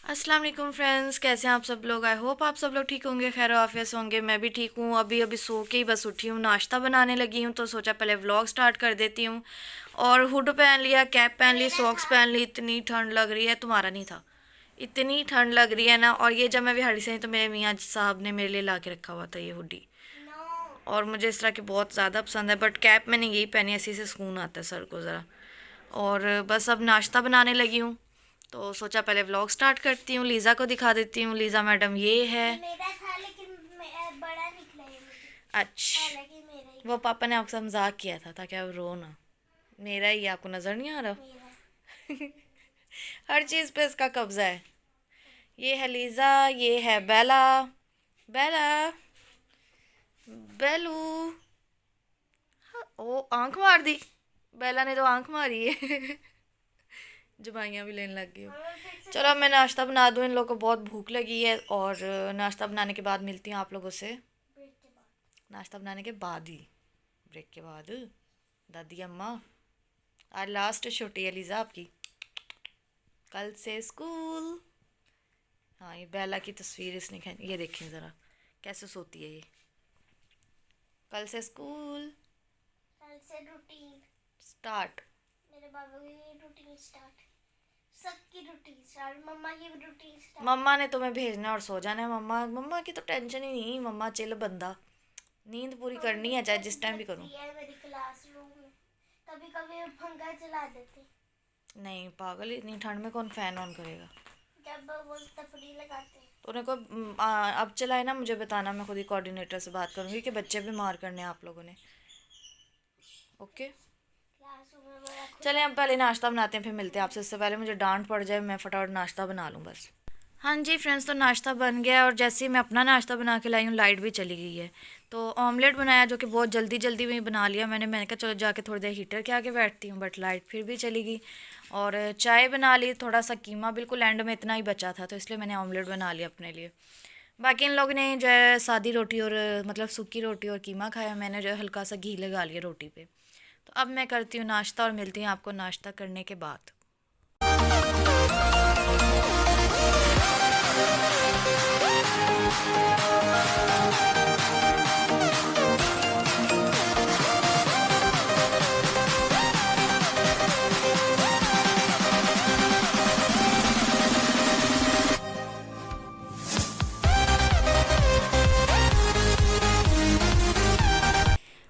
अस्सलाम वालेकुम फ्रेंड्स, कैसे हैं आप सब लोग। आई होप आप सब लोग ठीक होंगे, खैर आफियत से होंगे। मैं भी ठीक हूँ। अभी अभी सो के ही बस उठी हूँ, नाश्ता बनाने लगी हूँ, तो सोचा पहले व्लॉग स्टार्ट कर देती हूँ। और हुड पहन लिया, कैप पहन ली, सॉक्स पहन ली। इतनी ठंड लग रही है, तुम्हारा नहीं था। इतनी ठंड लग रही है ना। और ये जब मैं बिहारी से आई तो मेरे मियाँ साहब ने मेरे लिए ला के रखा हुआ था ये हुडी। और मुझे इस तरह की बहुत ज़्यादा पसंद है, बट कैप मैंने यही पहनी है, इसी से सुकून आता है सर को ज़रा। और बस अब नाश्ता बनाने लगी हूँ, तो सोचा पहले व्लॉग स्टार्ट करती हूँ। लीज़ा को दिखा देती हूँ। लीज़ा मैडम ये है। मेरा था लेकिन बड़ा निकला है मुझे। अच्छा, हालांकि मेरा ही वो था। पापा ने आपसे मजाक किया था ताकि आप रो ना। मेरा ही है, आपको नज़र नहीं आ रहा। मेरा हर चीज़ पे इसका कब्जा है। ये है लीज़ा, ये है बेला। बेला, बेलू। ओ, आंख मार दी। बेला ने तो आंख मारी है। जबाइयाँ भी लेने लग गई हो। हमें फिर से चलो अब मैं नाश्ता बना दूँ, इन लोगों को बहुत भूख लगी है। और नाश्ता बनाने के बाद मिलती हूँ आप लोगों से। ब्रेक के बाद। नाश्ता बनाने के बाद ही, ब्रेक के बाद। दादी अम्मा, आज लास्ट छुट्टी है लीज़ा आपकी, कल से स्कूल। हाँ, ये बेला की तस्वीर इसने ये देखें ज़रा कैसे सोती है ये। कल से स्कूल कल से रूटीन। स्टार्ट। मेरे बाबा की भी रूटीन स्टार्ट। सबकी रूटीन स्टार्ट। मम्मा की भी रूटीन स्टार्ट। मम्मा ने तुम्हें भेजना और सो जाना है। मम्मा मम्मा की तो टेंशन ही नहीं। मम्मा चिल बंदा, नींद पूरी करनी है चाहे जिस टाइम भी करूँ। है मेरी क्लासरूम में। कभी कभी वो पंखा चला देते नहीं पागल, इतनी ठंड में कौन फ़ैन ऑन करेगा। जब वो तफरी लगाते हैं। तो उन्हें को अब चलाए ना, मुझे बताना, मैं खुद ही कोऑर्डिनेटर से बात करूँगी कि बच्चे बीमार करने हैं आप लोगों ने। ओके, क्लासरूम में बड़ा चलें खुला। अब पहले नाश्ता बनाते हैं, फिर मिलते हैं आपसे। इससे पहले मुझे डांट पड़ जाए, मैं फटाफट नाश्ता बना लूँ बस। हाँ जी फ्रेंड्स, तो नाश्ता बन गया है और जैसे ही मैं अपना नाश्ता बना के लाई हूँ लाइट भी चली गई है। तो ऑमलेट बनाया, जो कि बहुत जल्दी जल्दी में बना लिया मैंने कहा चलो जाके थोड़ी देर हीटर के आगे बैठती हूँ, बट लाइट फिर भी चली गई। और चाय बना ली, थोड़ा सा कीमा बिल्कुल एंड में इतना ही बचा था, तो इसलिए मैंने ऑमलेट बना लिया अपने लिए। बाकी इन लोगों ने जो है सादी रोटी और मतलब सूखी रोटी और कीमा खाया, मैंने जो है हल्का सा घी लगा लिया रोटी पे। तो अब मैं करती हूँ नाश्ता और मिलती हूँ आपको नाश्ता करने के बाद।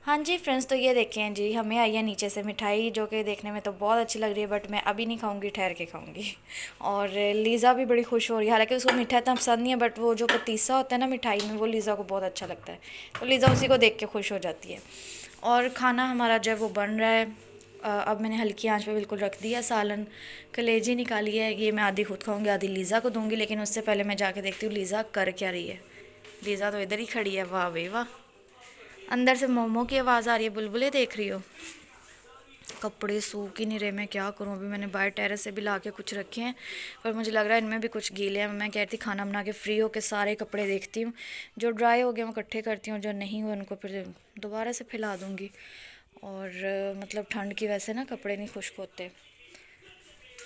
हाँ जी फ्रेंड्स, तो ये देखें जी, हमें आई है नीचे से मिठाई, जो कि देखने में तो बहुत अच्छी लग रही है, बट मैं अभी नहीं खाऊंगी, ठहर के खाऊंगी। और लीज़ा भी बड़ी खुश हो रही है, हालांकि उसको मिठाई इतना पसंद नहीं है, बट वो जो पतीसा होता है ना मिठाई में, वो लीज़ा को बहुत अच्छा लगता है। तो लीज़ा उसी को देख के खुश हो जाती है। और खाना हमारा जो है वो बन रहा है। अब मैंने हल्की आंच पे बिल्कुल रख दिया। सालन कलेजी निकाली है, ये मैं आधी खुद खाऊंगी, आधी लीज़ा को दूंगी। लेकिन उससे पहले मैं जाके देखती हूँ लीज़ा कर क्या रही है। लीज़ा तो इधर ही खड़ी है, वाह भाई वाह। अंदर से मोमो की आवाज़ आ रही है, बुलबुलें देख रही हो। कपड़े सूख ही नहीं रहे, मैं क्या करूँ। अभी मैंने बाहर टेरेस से भी ला के कुछ रखे हैं, पर मुझे लग रहा है इनमें भी कुछ गीले हैं। मैं कहती खाना बना के फ्री हो के सारे कपड़े देखती हूँ, जो ड्राई हो गए वो इकट्ठे करती हूँ, जो नहीं हुए उनको फिर दोबारा से फैला दूँगी। और मतलब ठंड की वजह से ना कपड़े नहीं खुश्क होते।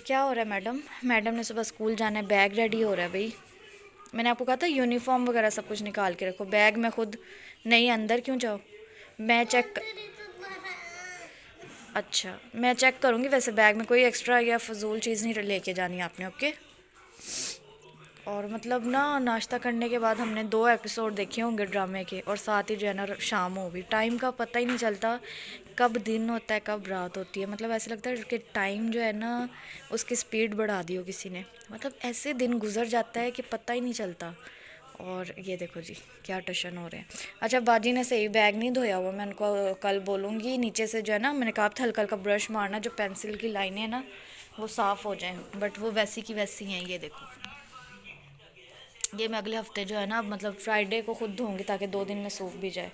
क्या हो रहा है मैडम? मैडम ने सुबह स्कूल जाना है, बैग रेडी हो रहा है भाई। मैंने आपको कहा था यूनिफॉर्म वगैरह सब कुछ निकाल के रखो, बैग में खुद नहीं, अंदर क्यों जाओ, मैं चेक। अच्छा, मैं चेक करूँगी। वैसे बैग में कोई एक्स्ट्रा या फजूल चीज़ नहीं लेके जानी आपने, ओके। और मतलब ना नाश्ता करने के बाद हमने 2 एपिसोड देखे होंगे ड्रामे के, और साथ ही जो है ना शाम हो गई। टाइम का पता ही नहीं चलता, कब दिन होता है कब रात होती है। मतलब ऐसा लगता है कि टाइम जो है ना उसकी स्पीड बढ़ा दी हो किसी ने। मतलब ऐसे दिन गुजर जाता है कि पता ही नहीं चलता। और ये देखो जी क्या टशन हो रहे हैं। अच्छा, बाजी ने सही बैग नहीं धोया हुआ, मैं उनको कल बोलूँगी नीचे से जो है ना, मैंने कहा था हल्का हल्का ब्रश मारना, जो पेंसिल की लाइनें हैं ना वो साफ़ हो जाएं, बट वो वैसी की वैसी हैं। ये देखो, ये मैं अगले हफ्ते जो है ना मतलब फ्राइडे को खुद धोऊंगी, ताकि 2 दिन में सूख भी जाए।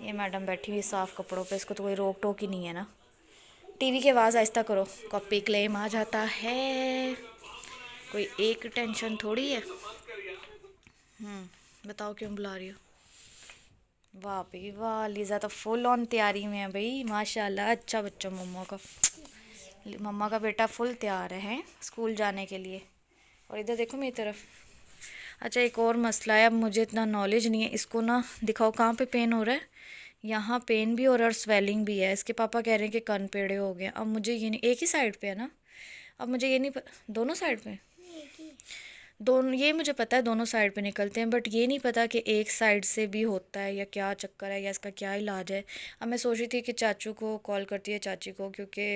ये मैडम बैठी हुई साफ़ कपड़ों पे, इसको तो कोई रोक टोक ही नहीं है ना। टीवी की आवाज़ आहिस्ता करो, कॉपी क्लेम आ जाता है। कोई एक टेंशन थोड़ी है। बताओ क्यों बुला रही हो? वाह भाई वाह, लीज़ा तो फुल ऑन तैयारी में है भाई, माशाल्लाह। अच्छा बच्चा मम्मा का बेटा फुल तैयार है स्कूल जाने के लिए। और इधर देखो मेरी तरफ। अच्छा, एक और मसला है, अब मुझे इतना नॉलेज नहीं है, इसको ना दिखाओ कहाँ पे पेन हो रहा है। यहाँ पेन भी हो रहा है और स्वेलिंग भी है। इसके पापा कह रहे हैं कि कान पेड़े हो गए। अब मुझे ये नहीं, एक ही साइड पे है ना, अब मुझे ये नहीं दोनों साइड पे दोनों, ये मुझे पता है दोनों साइड पे निकलते हैं, बट ये नहीं पता कि एक साइड से भी होता है या क्या चक्कर है या इसका क्या इलाज है। अब मैं सोच रही थी कि चाचू को कॉल करती है, चाची को, क्योंकि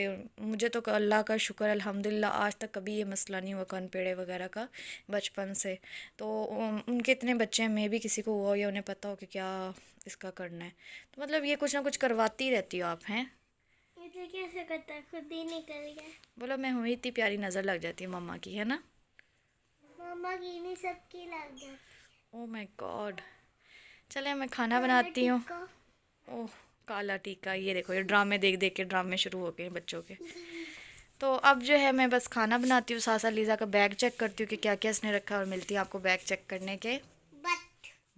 मुझे तो अल्लाह का शुक्र अल्हम्दुलिल्लाह आज तक कभी ये मसला नहीं हुआ कान पेड़े वगैरह का बचपन से। तो उनके इतने बच्चे हैं, मैं भी किसी को हुआ या उन्हें पता हो कि क्या इसका करना है। तो मतलब ये कुछ ना कुछ करवाती रहती हो आप, हैं? ये तो कैसे करता है, खुद ही निकल गया। बोलो, मैं हुई इतनी प्यारी नज़र लग जाती है मम्मा की, है ना? मम्मा की नहीं, सबकी लग जाती। Oh my God. चले मैं खाना बनाती हूँ। ओह, काला टीका, ये देखो, ये ड्रामे देख देख के ड्रामे शुरू हो गए हैं बच्चों के। तो अब जो है मैं बस खाना बनाती हूँ, साथ साथ लीज़ा का बैग चेक करती हूँ कि क्या क्या इसने रखा है, और मिलती है आपको बैग चेक करने के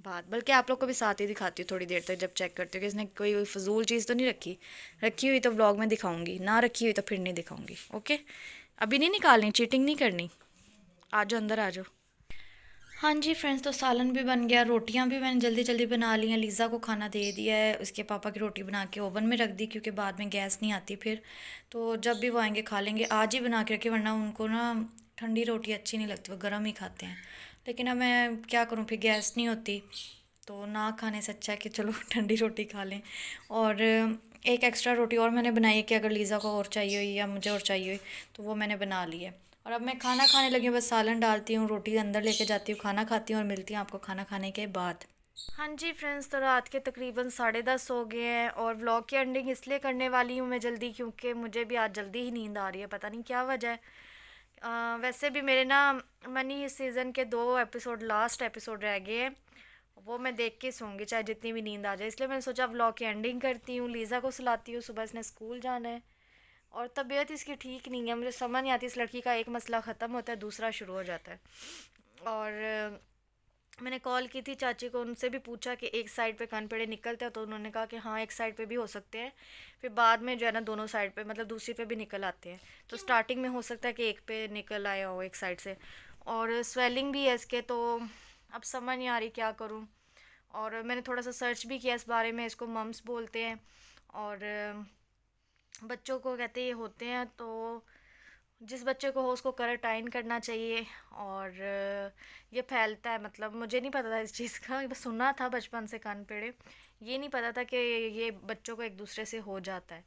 बाद। बल्कि आप लोग को भी साथ ही दिखाती हूँ थोड़ी देर तक, जब चेक करती हूँ कि इसने कोई फजूल चीज़ तो नहीं रखी। रखी हुई तो व्लॉग में दिखाऊंगी, ना रखी हुई तो फिर नहीं दिखाऊंगी। ओके, अभी नहीं निकालनी, चीटिंग नहीं करनी। आ जाओ अंदर, आ जाओ। हाँ जी फ्रेंड्स, तो सालन भी बन गया, रोटियां भी मैंने जल्दी जल्दी बना ली हैं। लीज़ा को खाना दे दिया है, उसके पापा की रोटी बना के ओवन में रख दी, क्योंकि बाद में गैस नहीं आती फिर। तो जब भी वो आएंगे खा लेंगे। आज ही बना के रखे, वरना उनको ना ठंडी रोटी अच्छी नहीं लगती, वो गर्म ही खाते हैं। लेकिन अब मैं क्या करूँ, फिर गैस नहीं होती, तो ना खाने से अच्छा है कि चलो ठंडी रोटी खा लें। और एक एक्स्ट्रा रोटी और मैंने बनाई है कि अगर लीज़ा को और चाहिए हुई या मुझे और चाहिए हुई तो वो मैंने बना ली है। और अब मैं खाना खाने लगी हूँ, बस सालन डालती हूँ, रोटी अंदर लेके जाती हूँ, खाना खाती हूँ और मिलती हूँ आपको खाना खाने के बाद। हाँ जी फ्रेंड्स, तो रात के तकरीबन 10:30 हो गए हैं, और व्लॉग की एंडिंग इसलिए करने वाली हूँ मैं जल्दी, क्योंकि मुझे भी आज जल्दी ही नींद आ रही है, पता नहीं क्या वजह है। वैसे भी मेरे ना मनी सीज़न के 2 एपिसोड, लास्ट एपिसोड रह गए हैं, वो मैं देख के सोऊंगी चाहे जितनी भी नींद आ जाए। इसलिए मैंने सोचा व्लॉग की एंडिंग करती हूँ, लीज़ा को सुलाती हूँ, सुबह इसने स्कूल जाना है। और तबीयत इसकी ठीक नहीं है, मुझे समझ नहीं आती, इस लड़की का एक मसला ख़त्म होता है दूसरा शुरू हो जाता है। और मैंने कॉल की थी चाची को, उनसे भी पूछा कि एक साइड पे कान पेड़े निकलते हैं, तो उन्होंने कहा कि हाँ एक साइड पे भी हो सकते हैं, फिर बाद में जो है ना दोनों साइड पे, मतलब दूसरी पे भी निकल आते हैं। तो स्टार्टिंग में हो सकता है कि एक पे निकल आया हो एक साइड से, और स्वेलिंग भी है इसके, तो अब समझ नहीं आ रही क्या करूँ। और मैंने थोड़ा सा सर्च भी किया इस बारे में, इसको मम्स बोलते हैं, और बच्चों को कहते ये होते हैं, तो जिस बच्चे को हो उसको करटाइन करना चाहिए। और ये फैलता है, मतलब मुझे नहीं पता था इस चीज़ का, बस सुना था बचपन से कान पेड़े, ये नहीं पता था कि ये बच्चों को एक दूसरे से हो जाता है।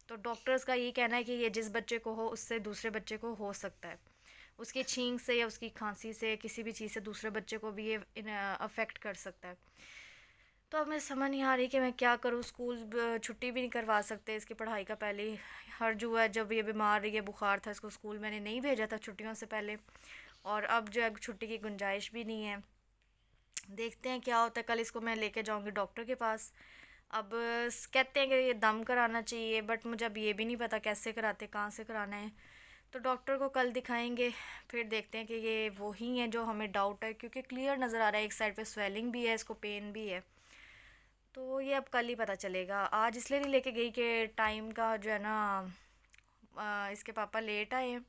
तो डॉक्टर्स का ये कहना है कि ये जिस बच्चे को हो उससे दूसरे बच्चे को हो सकता है, उसकी छींक से या उसकी खांसी से, किसी भी चीज़ से दूसरे बच्चे को भी ये अफेक्ट कर सकता है। तो अब मैं समझ नहीं आ रही कि मैं क्या करूँ। स्कूल छुट्टी भी नहीं करवा सकते इसकी पढ़ाई का पहले ही। हर जो है, जब ये बीमार रही है, बुखार था, इसको स्कूल मैंने नहीं भेजा था छुट्टियों से पहले, और अब जो है छुट्टी की गुंजाइश भी नहीं है। देखते हैं क्या होता है, कल इसको मैं लेके जाऊंगी डॉक्टर के पास। अब कहते हैं कि ये दम कराना चाहिए, बट मुझे अब ये भी नहीं पता कैसे कराते, कहाँ से कराना है। तो डॉक्टर को कल दिखाएंगे, फिर देखते हैं कि ये वही है जो हमें डाउट है, क्योंकि क्लियर नज़र आ रहा है एक साइड पे स्वेलिंग भी है, इसको पेन भी है। तो ये अब कल ही पता चलेगा। आज इसलिए नहीं लेके गई कि टाइम का जो है ना, इसके पापा लेट आए हैं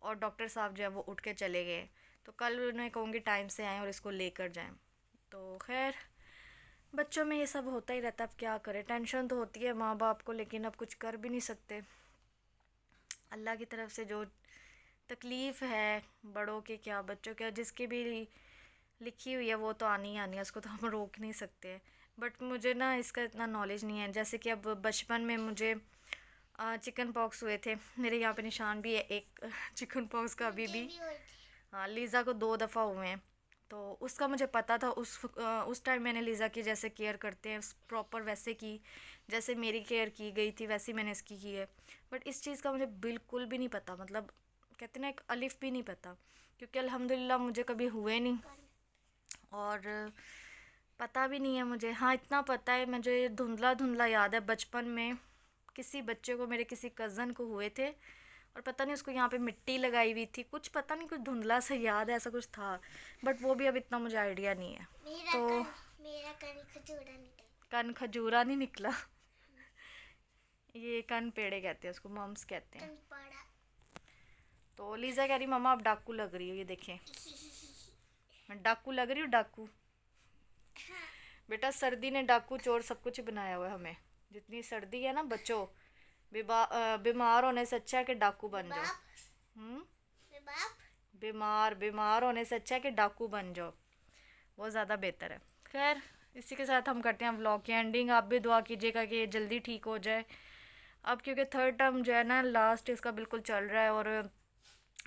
और डॉक्टर साहब जो है वो उठ के चले गए। तो कल उन्हें कहूँगी टाइम से आएँ और इसको लेकर जाएं। तो खैर, बच्चों में ये सब होता ही रहता है, अब क्या करें। टेंशन तो होती है माँ बाप को, लेकिन अब कुछ कर भी नहीं सकते। अल्लाह की तरफ से जो तकलीफ़ है, बड़ों के क्या बच्चों के, जिसकी भी लिखी हुई है वो तो आनी ही आनी है, उसको तो हम रोक नहीं सकते। बट मुझे ना इसका इतना नॉलेज नहीं है। जैसे कि अब बचपन में मुझे चिकन पॉक्स हुए थे, मेरे यहाँ पे निशान भी है एक चिकन पॉक्स का अभी भी। हाँ, लीज़ा को 2 दफ़ा हुए हैं, तो उसका मुझे पता था। उस टाइम मैंने लीज़ा की जैसे केयर करते हैं प्रॉपर वैसे की, जैसे मेरी केयर की गई थी वैसी मैंने इसकी की है। बट इस चीज़ का मुझे बिल्कुल भी नहीं पता, मतलब कहते ना एक अलिफ भी नहीं पता, क्योंकि अल्हम्दुलिल्लाह मुझे कभी हुए नहीं और पता भी नहीं है मुझे। हाँ, इतना पता है, मुझे धुंधला धुंधला याद है बचपन में किसी बच्चे को, मेरे किसी कज़न को हुए थे, और पता नहीं उसको यहाँ पे मिट्टी लगाई हुई थी, कुछ पता नहीं, कुछ धुंधला सा याद है, ऐसा कुछ था। बट वो भी अब इतना मुझे आइडिया नहीं है। तो मेरा कन खजूरा निकल, कन खजूरा नहीं निकला ये कन पेड़े कहते हैं उसको, मम्स कहते हैं। कन पड़ा। तो लीज़ा कह रही मम्मा आप डाकू लग रही हो, ये देखें मैं डाकू लग रही हूँ, डाकू। बेटा सर्दी ने डाकू चोर सब कुछ बनाया हुआ है हमें। जितनी सर्दी है ना बच्चों, बीमार होने से अच्छा है कि डाकू बन जाओ। हम्म, बीमार बीमार होने से अच्छा है कि डाकू बन जाओ, वो ज़्यादा बेहतर है। खैर इसी के साथ हम करते हैं व्लॉग की एंडिंग। आप भी दुआ कीजिएगा कि ये जल्दी ठीक हो जाए। अब क्योंकि थर्ड टर्म जो है ना लास्ट इसका बिल्कुल चल रहा है और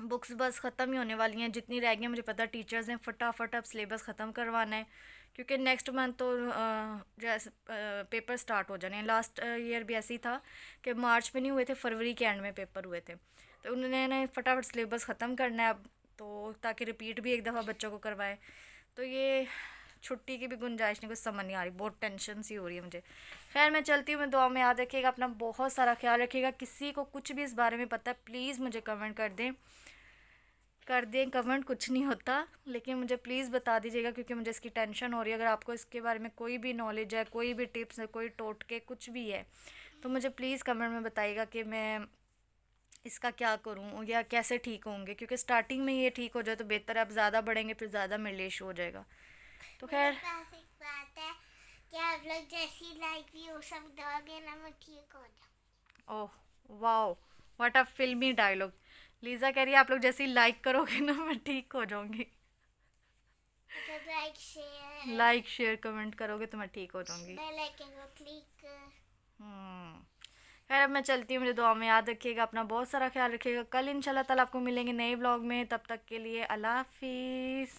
बुक्स बस ख़त्म ही होने वाली हैं। जितनी रह गई हैं मुझे पता टीचर्स ने फटाफट अब सिलेबस ख़त्म करवाना है, क्योंकि नेक्स्ट मंथ तो जैसे पेपर स्टार्ट हो जाने हैं। लास्ट ईयर भी ऐसे ही था कि मार्च में नहीं हुए थे, फरवरी के एंड में पेपर हुए थे। तो उन्होंने फटाफट सिलेबस ख़त्म करना है अब, तो ताकि रिपीट भी एक दफ़ा बच्चों को करवाएं। तो ये छुट्टी की भी गुंजाइश नहीं, कुछ समझ नहीं आ रही, बहुत टेंशन सी हो रही है मुझे। खैर मैं चलती हूँ, मैं दुआ में याद रखिएगा, अपना बहुत सारा ख्याल रखिएगा। किसी को कुछ भी इस बारे में पता है प्लीज़ मुझे कमेंट कर दें। कमेंट कुछ नहीं होता, लेकिन मुझे प्लीज़ बता दीजिएगा, क्योंकि मुझे इसकी टेंशन हो रही है। अगर आपको इसके बारे में कोई भी नॉलेज है, कोई भी टिप्स है, कोई टोटके कुछ भी है, तो मुझे प्लीज़ कमेंट में बताइएगा कि मैं इसका क्या करूं या कैसे ठीक होंगे, क्योंकि स्टार्टिंग में ये ठीक हो जाए तो बेहतर है। अब ज़्यादा बढ़ेंगे फिर ज़्यादा मेरे इशू हो जाएगा। तो खैर मेरे पास एक बात है कि आप लोग जैसी लाइक भी वो सब दोगे ना, मैं ठीक हो जाऊँ। ओह वाओ, व्हाट अ फिल्मी डायलॉग। लीज़ा कह रही है आप लोग जैसे ही लाइक करोगे ना मैं ठीक हो जाऊंगी। मतलब लाइक शेयर कमेंट करोगे तो मैं ठीक हो जाऊंगी। बेल आइकन को क्लिक। खैर अब मैं चलती हूँ, मुझे दुआ में याद रखिएगा, अपना बहुत सारा ख्याल रखिएगा। कल इंशाल्लाह ताला आपको मिलेंगे नए व्लॉग में, तब तक के लिए अल्लाह हाफिज़।